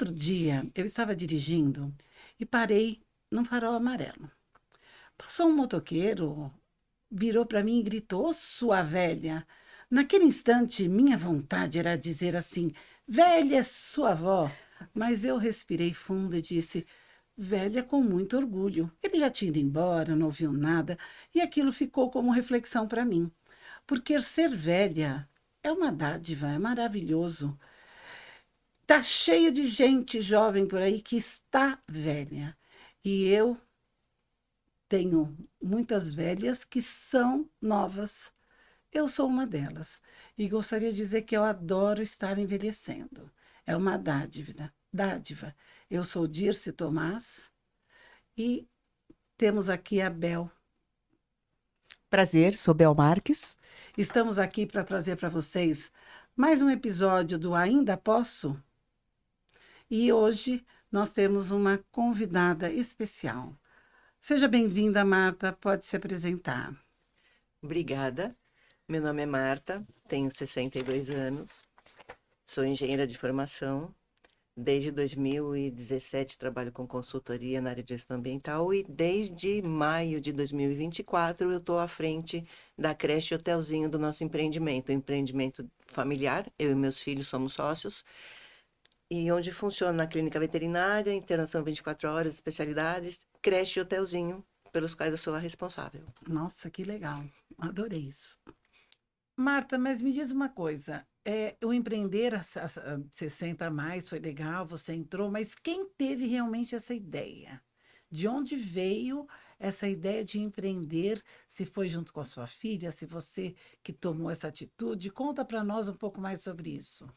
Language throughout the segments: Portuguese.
Outro dia, eu estava dirigindo e parei num farol amarelo. Passou um motoqueiro, virou para mim e gritou: "Ô, sua velha!" Naquele instante, minha vontade era dizer assim: "Velha é sua avó." Mas eu respirei fundo e disse: "Velha com muito orgulho." Ele já tinha ido embora, não ouviu nada, e aquilo ficou como reflexão para mim. Porque ser velha é uma dádiva, é maravilhoso. Tá cheio de gente jovem por aí que está velha. E eu tenho muitas velhas que são novas. Eu sou uma delas. E gostaria de dizer que eu adoro estar envelhecendo. É uma dádiva, dádiva. Eu sou Dirce Tomás e temos aqui a Bel. Prazer, sou Bel Marques. Estamos aqui para trazer para vocês mais um episódio do Ainda Posso? E hoje nós temos uma convidada especial. Seja bem-vinda, Marta. Pode se apresentar. Obrigada. Meu nome é Marta, tenho 62 anos, sou engenheira de formação. Desde 2017 trabalho com consultoria na área de gestão ambiental e desde maio de 2024 eu estou à frente da creche Hotelzinho do nosso empreendimento, um empreendimento familiar. Eu e meus filhos somos sócios e onde funciona a clínica veterinária, internação 24 horas, especialidades, creche e hotelzinho, pelos quais eu sou a responsável. Nossa, que legal. Adorei isso. Marta, mas me diz uma coisa. O empreender a 60 a mais foi legal, você entrou, mas quem teve realmente essa ideia? De onde veio essa ideia de empreender? Se foi junto com a sua filha, se você que tomou essa atitude? Conta para nós um pouco mais sobre isso.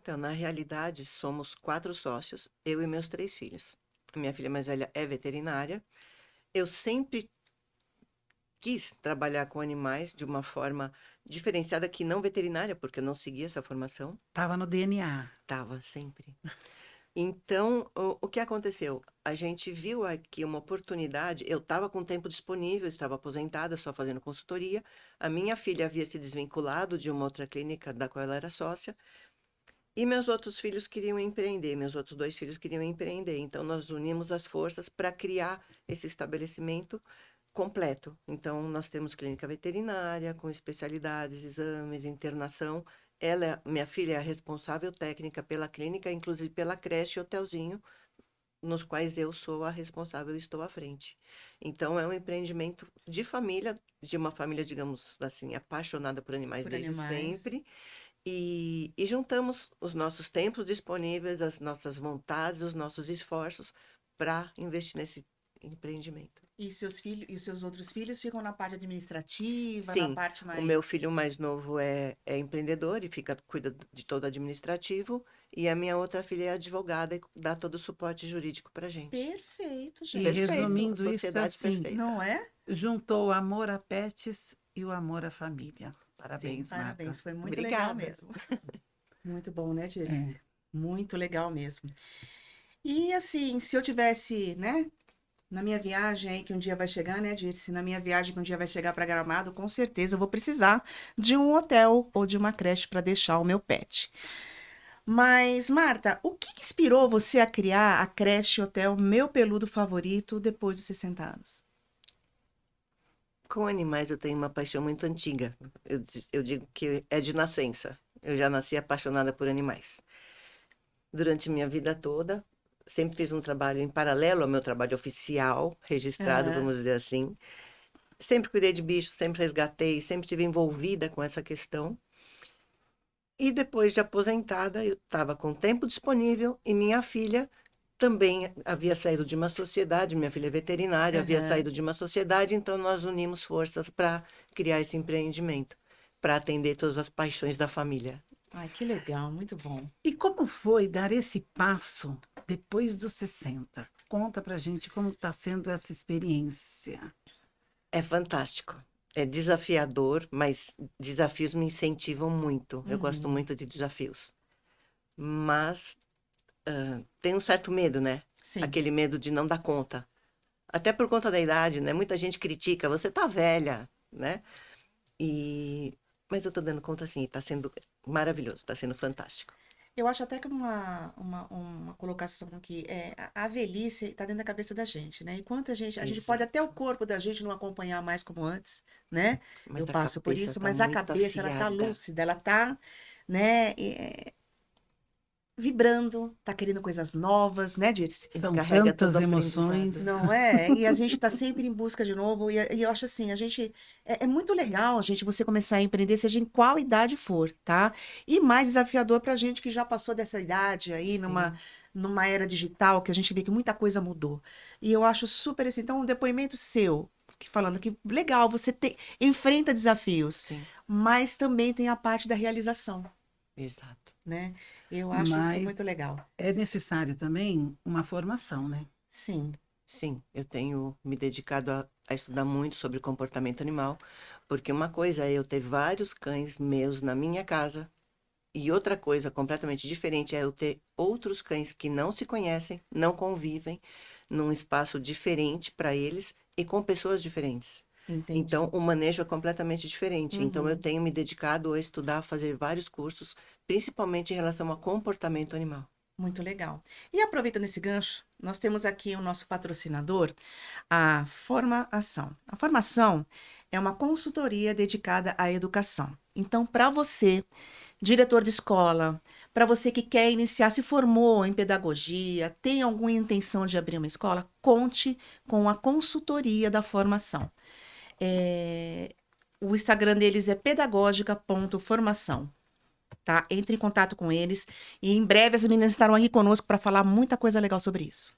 Então, na realidade, somos 4 sócios, eu e meus 3 filhos. A minha filha mais velha é veterinária. Eu sempre quis trabalhar com animais de uma forma diferenciada, que não veterinária, porque eu não segui essa formação. Estava no DNA. Tava sempre. Então, o que aconteceu? A gente viu aqui uma oportunidade. Eu estava com tempo disponível, estava aposentada, só fazendo consultoria. A minha filha havia se desvinculado de uma outra clínica da qual ela era sócia. E meus outros filhos queriam empreender, meus outros 2 filhos queriam empreender. Então, nós unimos as forças para criar esse estabelecimento completo. Então, nós temos clínica veterinária, com especialidades, exames, internação. Minha filha, é a responsável técnica pela clínica, inclusive pela creche e hotelzinho, nos quais eu sou a responsável e estou à frente. Então, é um empreendimento de família, de uma família, digamos assim, apaixonada por animais Por desde animais. sempre. E juntamos os nossos tempos disponíveis, as nossas vontades, os nossos esforços para investir nesse empreendimento. E seus filhos e seus outros filhos ficam na parte administrativa, na Sim, parte o mais. meu filho mais novo é empreendedor e cuida de todo o administrativo, e a minha outra filha é advogada e dá todo o suporte jurídico para gente. Perfeito, E gente. Perfeito, a resumindo isso é sociedade assim, perfeita. Não é? juntou o amor a pets e o amor à família. Parabéns. Parabéns, Marta. Parabéns, foi muito legal Obrigada. mesmo. Muito bom, né, Dirce? É. Muito legal mesmo. E assim, se eu tivesse, né, na minha viagem aí que um dia vai chegar, né, Dirce? Na minha viagem que um dia vai chegar para Gramado, com certeza eu vou precisar de um hotel ou de uma creche para deixar o meu pet. Mas, Marta, o que inspirou você a criar a creche hotel Meu Peludo Favorito depois dos 60 anos? Com animais eu tenho uma paixão muito antiga. Eu digo que é de nascença. Eu já nasci apaixonada por animais. Durante minha vida toda, sempre fiz um trabalho em paralelo ao meu trabalho oficial, registrado, Aham. vamos dizer assim. Sempre cuidei de bichos, sempre resgatei, sempre estive envolvida com essa questão. E depois de aposentada, eu estava com tempo disponível e minha filha também havia saído de uma sociedade, minha filha é veterinária, havia Aham. saído de uma sociedade, então nós unimos forças para criar esse empreendimento, para atender todas as paixões da família. Ai, que legal, muito bom. E como foi dar esse passo depois dos 60? Conta pra gente como está sendo essa experiência. É fantástico. É desafiador, mas desafios me incentivam muito. Eu gosto Uhum. muito de desafios. Mas tem um certo medo, né? Sim. Aquele medo de não dar conta. Até por conta da idade, né? Muita gente critica, você tá velha, né? E... Mas eu tô dando conta assim, tá sendo maravilhoso, tá sendo fantástico. Eu acho até que uma colocação que a velhice está dentro da cabeça da gente, né? Enquanto a gente pode até o Exato. corpo da gente não acompanhar mais como antes, né? Eu Mas a passo por cabeça isso, está mas a muito cabeça, ela tá afiada. lúcida, ela tá, né, vibrando, tá querendo coisas novas, né, Dirce? E São carrega todo tantas o aprendizado. emoções. Não é? E a gente está sempre em busca de novo. E eu acho assim, a gente é muito legal, gente, você começar a empreender, seja em qual idade for, tá? E mais desafiador para a gente que já passou dessa idade aí, Sim, numa era digital, que a gente vê que muita coisa mudou. E eu acho super assim. Então, um depoimento seu, falando que legal, você enfrenta desafios, sim, mas também tem a parte da realização, exato. né? Eu acho isso muito Mas legal. é necessário também uma formação, né? Sim. Sim, eu tenho me dedicado a estudar muito sobre comportamento animal, porque uma coisa é eu ter vários cães meus na minha casa, e outra coisa completamente diferente é eu ter outros cães que não se conhecem, não convivem, num espaço diferente para eles e com pessoas diferentes. Então, Entendi. o manejo é completamente diferente. Então, eu Uhum. tenho me dedicado a estudar, a fazer vários cursos, principalmente em relação a comportamento animal. Muito legal. E aproveitando esse gancho, nós temos aqui o nosso patrocinador, a Formação. A Formação é uma consultoria dedicada à educação. Então, para você, diretor de escola, para você que quer iniciar, se formou em pedagogia, tem alguma intenção de abrir uma escola, conte com a consultoria da Formação. É, O Instagram deles é pedagógica.formação. Tá? Entre em contato com eles e em breve as meninas estarão aqui conosco para falar muita coisa legal sobre isso.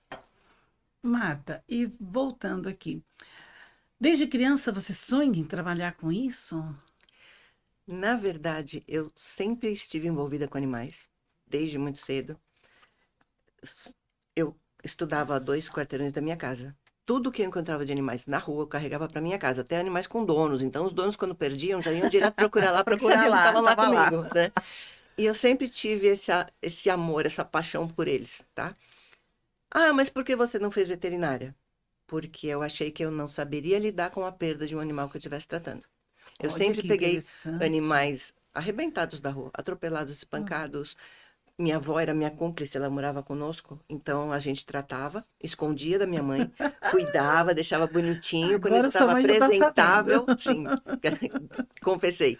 Marta, e voltando aqui, desde criança você sonha em trabalhar com isso? Na verdade, eu sempre estive envolvida com animais, desde muito cedo. Eu estudava a 2 quarteirões da minha casa. Tudo que eu encontrava de animais na rua, eu carregava para minha casa, até animais com donos. Então, os donos, quando perdiam, já iam direto procurar lá para Procurar saber o que lá, estavam lá tava lá. comigo, né? E eu sempre tive esse amor, essa paixão por eles, tá? Ah, mas por que você não fez veterinária? Porque eu achei que eu não saberia lidar com a perda de um animal que eu estivesse tratando. Eu Olha sempre que peguei interessante. animais arrebentados da rua, atropelados, Hum. espancados. Minha avó era minha cúmplice, ela morava conosco, então a gente tratava, escondia da minha mãe, cuidava, deixava bonitinho. Quando ele Agora sua estava mãe já está sabendo. apresentável, sim, confessei.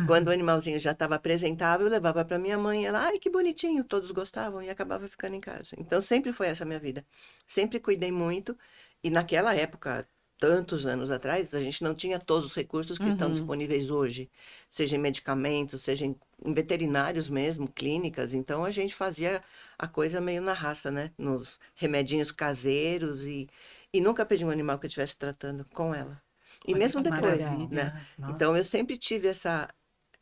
Quando o animalzinho já estava apresentável, eu levava para minha mãe, ela, ai, que bonitinho, todos gostavam e acabava ficando em casa. Então sempre foi essa a minha vida. Sempre cuidei muito e naquela época, tantos anos atrás, a gente não tinha todos os recursos que estão Uhum. disponíveis hoje, seja em medicamentos, seja em veterinários mesmo, clínicas. Então a gente fazia a coisa meio na raça, né? Nos remedinhos caseiros e nunca pedi um animal que eu estivesse tratando com ela. E Olha mesmo que Muito depois, legal. né? maravilha. Então eu Nossa. sempre tive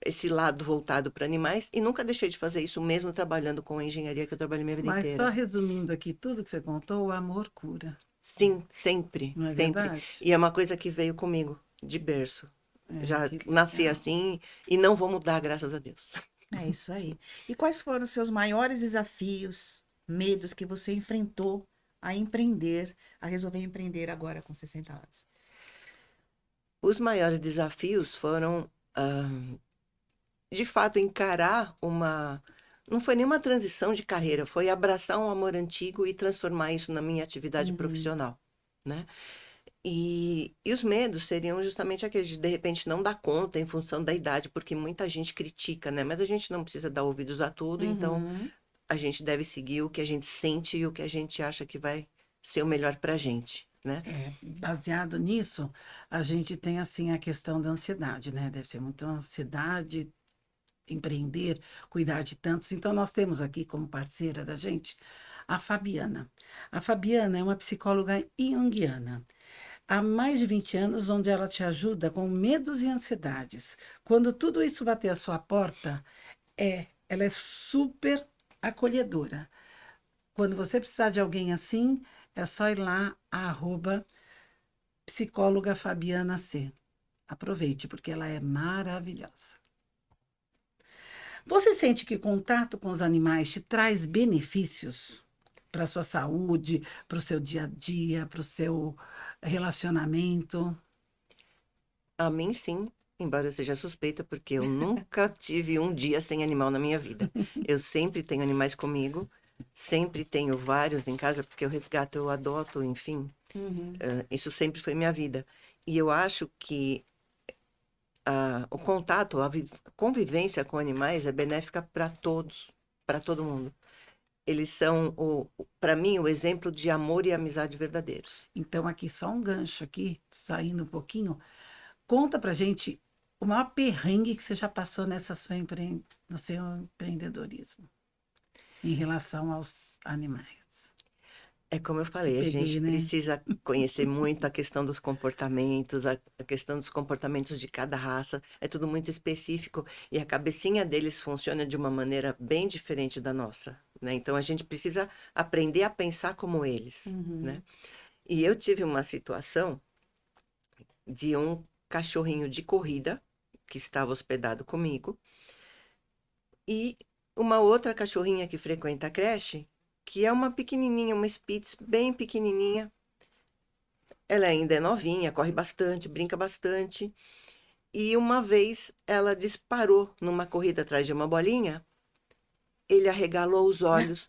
esse lado voltado para animais e nunca deixei de fazer isso mesmo trabalhando com a engenharia que eu trabalhei minha vida Mas só inteira. resumindo aqui tudo que você contou, o amor cura, Sim, sempre, não é sempre. verdade? E é uma coisa que veio comigo, de berço. É, Já que nasci legal. assim e não vou mudar, graças a Deus. É isso aí. E quais foram os seus maiores desafios, medos que você enfrentou a empreender, a resolver empreender agora com 60 anos? Os maiores desafios foram, de fato, encarar uma. Não foi nenhuma transição de carreira, foi abraçar um amor antigo e transformar isso na minha atividade Uhum, profissional, né? E os medos seriam justamente aqueles de repente não dar conta em função da idade, porque muita gente critica, né? Mas a gente não precisa dar ouvidos a tudo, então uhum, a gente deve seguir o que a gente sente e o que a gente acha que vai ser o melhor pra gente, né? É, baseado nisso, a gente tem assim a questão da ansiedade, né? Deve ser muita ansiedade empreender, cuidar de tantos. Então, nós temos aqui como parceira da gente a Fabiana. A Fabiana é uma psicóloga junguiana. Há mais de 20 anos, onde ela te ajuda com medos e ansiedades. Quando tudo isso bater à sua porta, ela é super acolhedora. Quando você precisar de alguém assim, é só ir lá, psicóloga Fabiana C. Aproveite, porque ela é maravilhosa. Você sente que contato com os animais te traz benefícios para a sua saúde, para o seu dia a dia, para o seu relacionamento? A mim, sim. embora eu seja suspeita, porque eu nunca tive um dia sem animal na minha vida. Eu sempre tenho animais comigo, sempre tenho vários em casa, porque eu resgato, eu adoto, enfim. Uhum. Isso sempre foi minha vida. E eu acho que o contato, a convivência com animais é benéfica para todos, para todo mundo. Eles são, para mim, o exemplo de amor e amizade verdadeiros. Então, aqui só um gancho aqui, saindo um pouquinho. Conta pra gente o maior perrengue que você já passou no seu empreendedorismo em relação aos animais. É como eu Te falei, a peguei, gente né? precisa conhecer muito a questão dos comportamentos, a questão dos comportamentos de cada raça. É tudo muito específico e a cabecinha deles funciona de uma maneira bem diferente da nossa, né? Então a gente precisa aprender a pensar como eles, Uhum. né? E eu tive uma situação de um cachorrinho de corrida que estava hospedado comigo e uma outra cachorrinha que frequenta a creche, que é uma pequenininha, uma Spitz bem pequenininha. Ela ainda é novinha, corre bastante, brinca bastante. E uma vez ela disparou numa corrida atrás de uma bolinha, ele arregalou os olhos,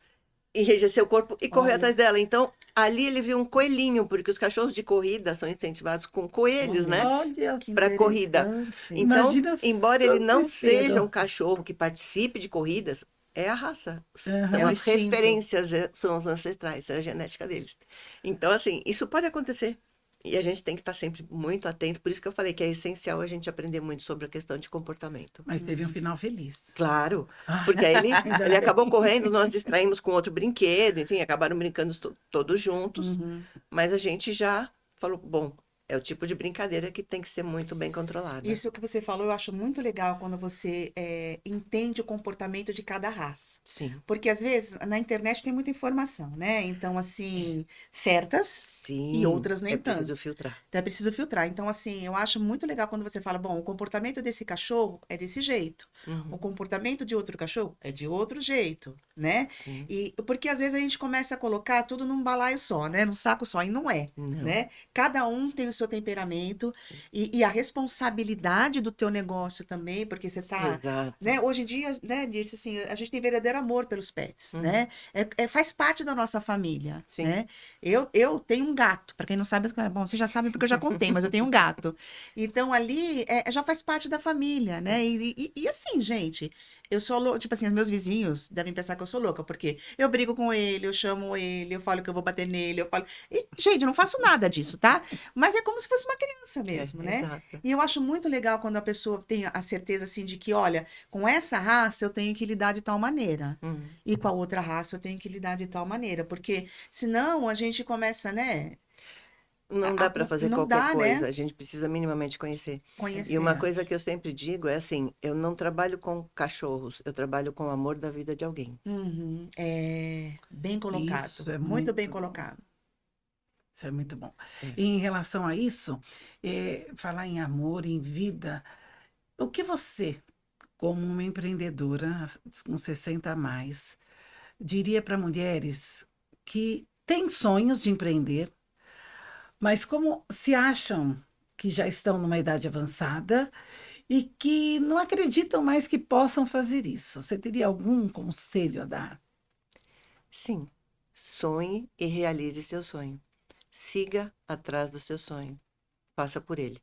enrijeceu o corpo e correu Olha, atrás dela. Então, ali ele viu um coelhinho, porque os cachorros de corrida são incentivados com coelhos, olha, né? Olha, que Para corrida. interessante. Então, imagina embora só ele o não seja um desespero. cachorro que participe de corridas, é a raça. É São um Aham. as instinto. referências, são os ancestrais, é a genética deles. Então, assim, isso pode acontecer. E a gente tem que estar sempre muito atento. Por isso que eu falei que é essencial a gente aprender muito sobre a questão de comportamento. Mas teve um Uhum. final feliz. Claro, Ai, porque aí ele, ainda ele acabou bem. correndo, nós distraímos com outro brinquedo, enfim, acabaram brincando todos juntos. Uhum. Mas a gente já falou, bom, é o tipo de brincadeira que tem que ser muito bem controlada. Isso que você falou, eu acho muito legal quando você entende o comportamento de cada raça. Sim. Porque às vezes na internet tem muita informação, né? Então, assim, certas e Sim, outras é nem preciso tanto. filtrar. Então é preciso filtrar. Então, assim, eu acho muito legal quando você fala, bom, o comportamento desse cachorro é desse jeito. O Uhum, comportamento de outro cachorro é de outro jeito, né? sim, E porque às vezes a gente começa a colocar tudo num balaio só, né? Num saco só, e não é, não, né? Cada um tem o seu temperamento sim, e a responsabilidade do teu negócio também, porque você tá, exato, né? Hoje em dia, né, Dirce, assim, a gente tem verdadeiro amor pelos pets, uhum, né? Faz parte da nossa família, sim, né? Eu tenho um gato, para quem não sabe, bom, vocês já sabem porque eu já contei, mas eu tenho um gato. Então ali já faz parte da família, né? sim, E assim, gente, eu sou louca, tipo assim, os meus vizinhos devem pensar que eu sou louca, porque eu brigo com ele, eu chamo ele, eu falo que eu vou bater nele, eu falo. Gente, eu não faço nada disso, tá? Mas é como se fosse uma criança mesmo, né? exato, E eu acho muito legal quando a pessoa tem a certeza assim de que, olha, com essa raça eu tenho que lidar de tal maneira. uhum. E com a outra raça eu tenho que lidar de tal maneira, porque senão a gente começa, né? Não dá para fazer Não qualquer dá, coisa, né? a gente precisa minimamente conhecer. E uma Conhecer. coisa que eu sempre digo é assim, eu não trabalho com cachorros, eu trabalho com o amor da vida de alguém. Uhum. É bem colocado, Isso é muito bem muito bom. colocado. Isso é muito bom. É. E em relação a isso, falar em amor, em vida, o que você, como uma empreendedora com 60 a mais, diria para mulheres que têm sonhos de empreender, mas como se acham que já estão numa idade avançada e que não acreditam mais que possam fazer isso? Você teria algum conselho a dar? Sim, sonhe e realize seu sonho. Siga atrás do seu sonho. Faça por ele.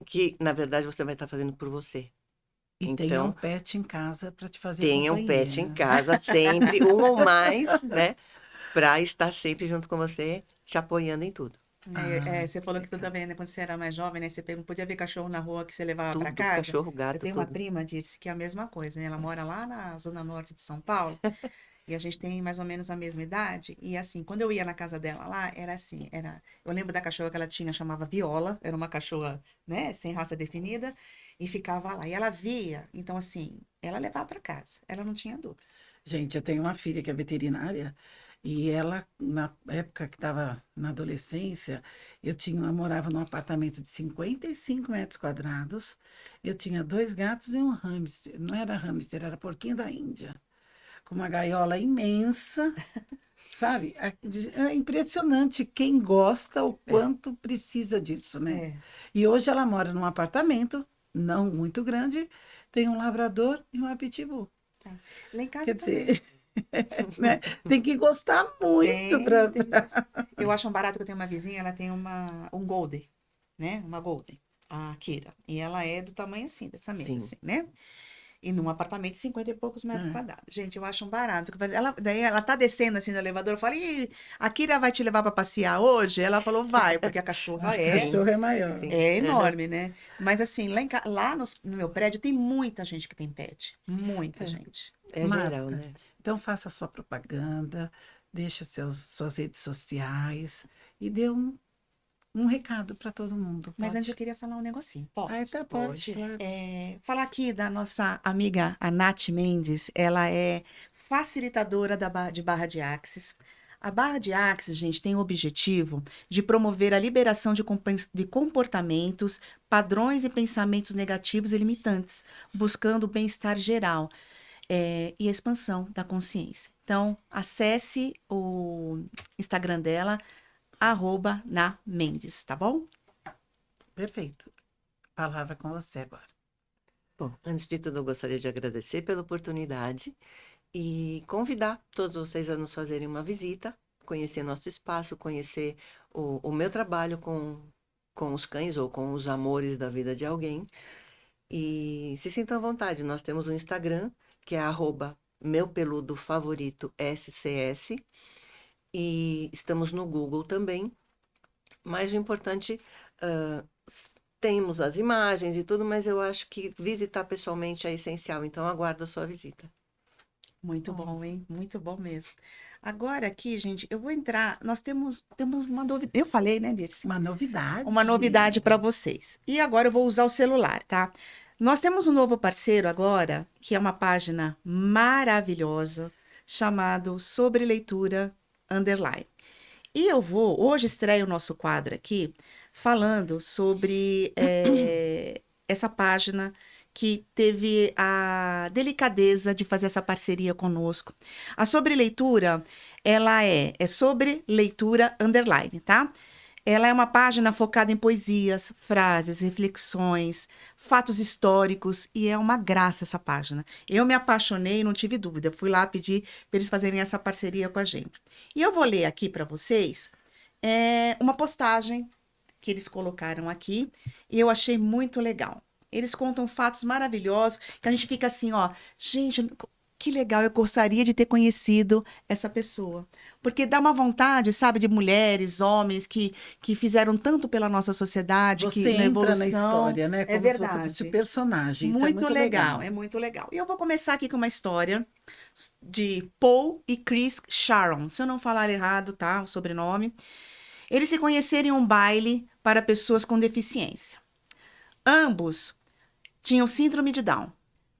Que, na verdade, você vai estar fazendo por você. E tenha um Então, pet em casa para te fazer tenha um pet em companhia. casa sempre, um ou mais, né? Para estar sempre junto com você, te apoiando em tudo. Ah, Você que falou que tu legal. também, né, quando você era mais jovem, né, você podia ver cachorro na rua que você levava para Tudo, casa. cachorro, Eu gato, tenho uma tudo. prima, disse que é a mesma coisa, né? Ela mora lá na zona norte de São Paulo e a gente tem mais ou menos a mesma idade. E assim, quando eu ia na casa dela lá, era assim, eu lembro da cachorra que ela tinha, chamava Viola, era uma cachorra, né, sem raça definida, e ficava lá. E ela via, então assim, ela levava para casa, ela não tinha dúvida. Gente, eu tenho uma filha que é veterinária e ela, na época que estava na adolescência, eu morava num apartamento de 55 metros quadrados, eu tinha dois gatos e um hamster. Não era hamster, era porquinho da Índia, com uma gaiola imensa, sabe? É impressionante quem gosta, o É, quanto precisa disso, né? É. E hoje ela mora num apartamento não muito grande, tem um labrador e uma pitbull. Lá em casa Quer também. dizer, né? Tem que gostar muito Tem, para. tem bastante. Eu acho um barato que eu tenho uma vizinha, ela tem um golden, né? Uma golden, a Kira. E ela é do tamanho assim, dessa mesa, Sim. assim, né? E num apartamento de 50 e poucos metros quadrados. Gente, eu acho um barato. Daí ela tá descendo assim no elevador, eu falo, Ih, a Kira vai te levar para passear hoje? Ela falou, vai, porque a cachorra A cachorra é maior. Sim. é Aham. enorme, né? Mas assim, no meu prédio tem muita gente que tem pet. Muita É. gente. É geral, Marta, né? então faça a sua propaganda, deixe suas redes sociais e dê um recado para todo mundo, Mas antes eu pode? queria falar um negocinho. Ah, Posso? até pode, Pode. claro. Falar aqui da nossa amiga, a Nath Mendes, ela é facilitadora de Barra de Axis. A Barra de Axis, gente, tem o objetivo de promover a liberação de comportamentos, padrões e pensamentos negativos e limitantes, buscando o bem-estar geral, e a expansão da consciência. Então, acesse o Instagram dela, @na_mendes, tá bom? Perfeito. Palavra com você agora. Bom, antes de tudo, eu gostaria de agradecer pela oportunidade e convidar todos vocês a nos fazerem uma visita, conhecer nosso espaço, conhecer o meu trabalho com os cães ou com os amores da vida de alguém. E se sintam à vontade, nós temos um Instagram, que é @meupeludofavorito_SCS, e estamos no Google também. Mas o importante, temos as imagens e tudo, mas eu acho que visitar pessoalmente é essencial, então aguardo a sua visita. Muito Bom. bom, hein? Muito bom mesmo. Agora aqui, gente, eu vou entrar. Nós temos uma novidade. Eu falei, né, Dirce? Uma novidade. Uma novidade para vocês. E agora eu vou usar o celular, tá? Nós temos um novo parceiro agora, que é uma página maravilhosa, chamado Sobre Leitura Underline. E eu vou, hoje estreia o nosso quadro aqui, falando sobre essa página que teve a delicadeza de fazer essa parceria conosco. A Sobre Leitura, ela é sobre leitura underline, tá? Ela é uma página focada em poesias, frases, reflexões, fatos históricos, e é uma graça essa página. Eu me apaixonei, não tive dúvida. Fui lá pedir para eles fazerem essa parceria com a gente. E eu vou ler aqui para vocês uma postagem que eles colocaram aqui, e eu achei muito legal. Eles contam fatos maravilhosos, que a gente fica assim, ó, gente, que legal, eu gostaria de ter conhecido essa pessoa. Porque dá uma vontade, sabe, de mulheres, homens que fizeram tanto pela nossa sociedade, Você na entra na evolução. história, né? É Como se você fosse o verdade. personagem. Isso é Muito muito legal, legal. é muito legal. E eu vou começar aqui com uma história de Paul e Chris Sharon. Se eu não falar errado, tá? O sobrenome. Eles se conheceram em um baile para pessoas com deficiência. Ambos tinham síndrome de Down.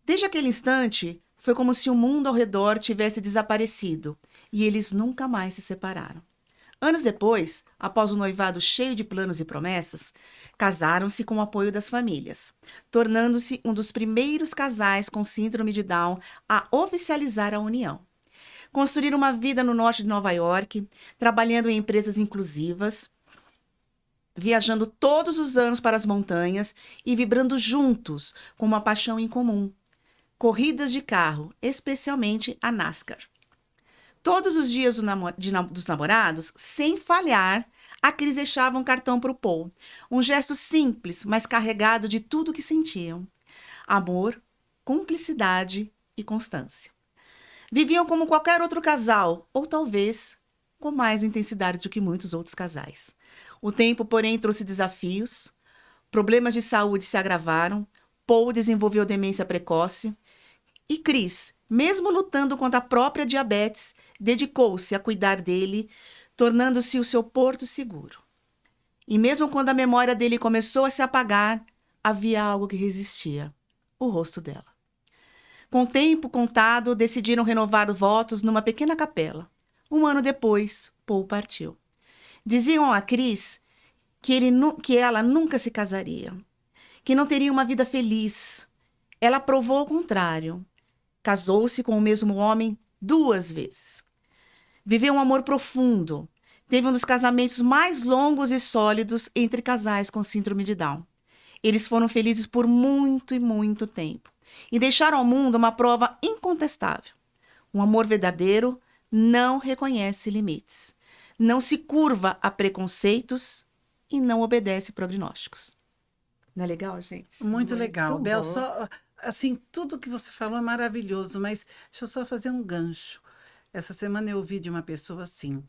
Desde aquele instante, foi como se o mundo ao redor tivesse desaparecido e eles nunca mais se separaram. Anos depois, após um noivado cheio de planos e promessas, casaram-se com o apoio das famílias, tornando-se um dos primeiros casais com síndrome de Down a oficializar a união. Construíram uma vida no norte de Nova York, trabalhando em empresas inclusivas, viajando todos os anos para as montanhas e vibrando juntos com uma paixão em comum: corridas de carro, especialmente a NASCAR. Todos os dias dos namorados, sem falhar, a Cris deixava um cartão para o Paul. Um gesto simples, mas carregado de tudo que sentiam: amor, cumplicidade e constância. Viviam como qualquer outro casal, ou talvez com mais intensidade do que muitos outros casais. O tempo, porém, trouxe desafios. Problemas de saúde se agravaram. Paul desenvolveu demência precoce. E Cris, mesmo lutando contra a própria diabetes, dedicou-se a cuidar dele, tornando-se o seu porto seguro. E mesmo quando a memória dele começou a se apagar, havia algo que resistia: o rosto dela. Com o tempo contado, decidiram renovar os votos numa pequena capela. Um ano depois, Paul partiu. Diziam a Cris que ela nunca se casaria, que não teria uma vida feliz. Ela provou o contrário. Casou-se com o mesmo homem 2 vezes. Viveu um amor profundo. Teve um dos casamentos mais longos e sólidos entre casais com síndrome de Down. Eles foram felizes por muito e muito tempo. E deixaram ao mundo uma prova incontestável. Um amor verdadeiro não reconhece limites, não se curva a preconceitos e não obedece prognósticos. Não é legal, gente? Muito legal. Muito Bel, bom. só, assim, tudo que você falou é maravilhoso, mas deixa eu só fazer um gancho. Essa semana eu ouvi de uma pessoa assim,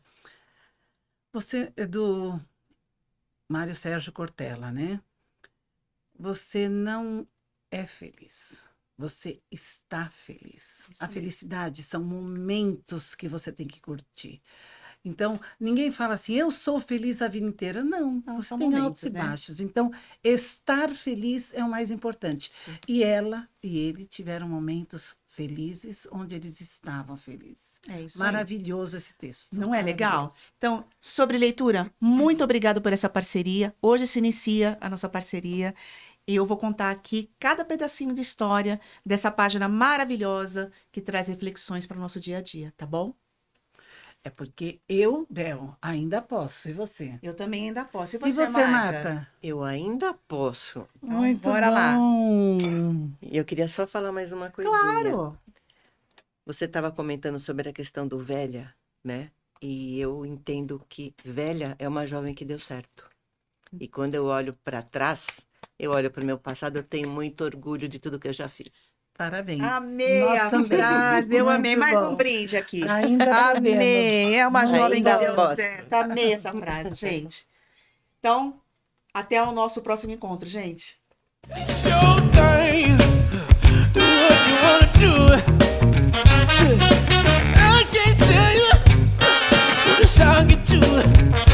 você é do Mário Sérgio Cortella, né? Você não é feliz. Você está feliz. Isso A mesmo. felicidade são momentos que você tem que curtir. Então, ninguém fala assim, eu sou feliz a vida inteira. Não, Não, você são tem momentos, altos e né? baixos. Então, estar feliz é o mais importante. Sim. E ela e ele tiveram momentos felizes onde eles estavam felizes. É isso aí. Maravilhoso esse texto. Não é legal? Maravilhoso. Então, sobre leitura, muito obrigado por essa parceria. Hoje se inicia a nossa parceria e eu vou contar aqui cada pedacinho de história dessa página maravilhosa que traz reflexões para o nosso dia a dia, tá bom? É porque eu, Bel, ainda posso. E você? Eu também ainda posso. E E você, você, Marta? Marta? Eu ainda posso. Então, bora lá. E eu queria só falar mais uma coisinha. Claro! Você estava comentando sobre a questão do velha, né? E eu entendo que velha é uma jovem que deu certo. E quando eu olho para trás, eu olho para o meu passado, eu tenho muito orgulho de tudo que eu já fiz. Parabéns. Amei Nós a também. frase, eu amei. Muito Mais bom. um brinde aqui. Ainda Amei, é uma jovem que Ainda deu posso. certo. Amei essa frase, gente. Então, até o nosso próximo encontro, gente. It's your thing. Do what you wanna do. Shit. I can't tell you what a song you do.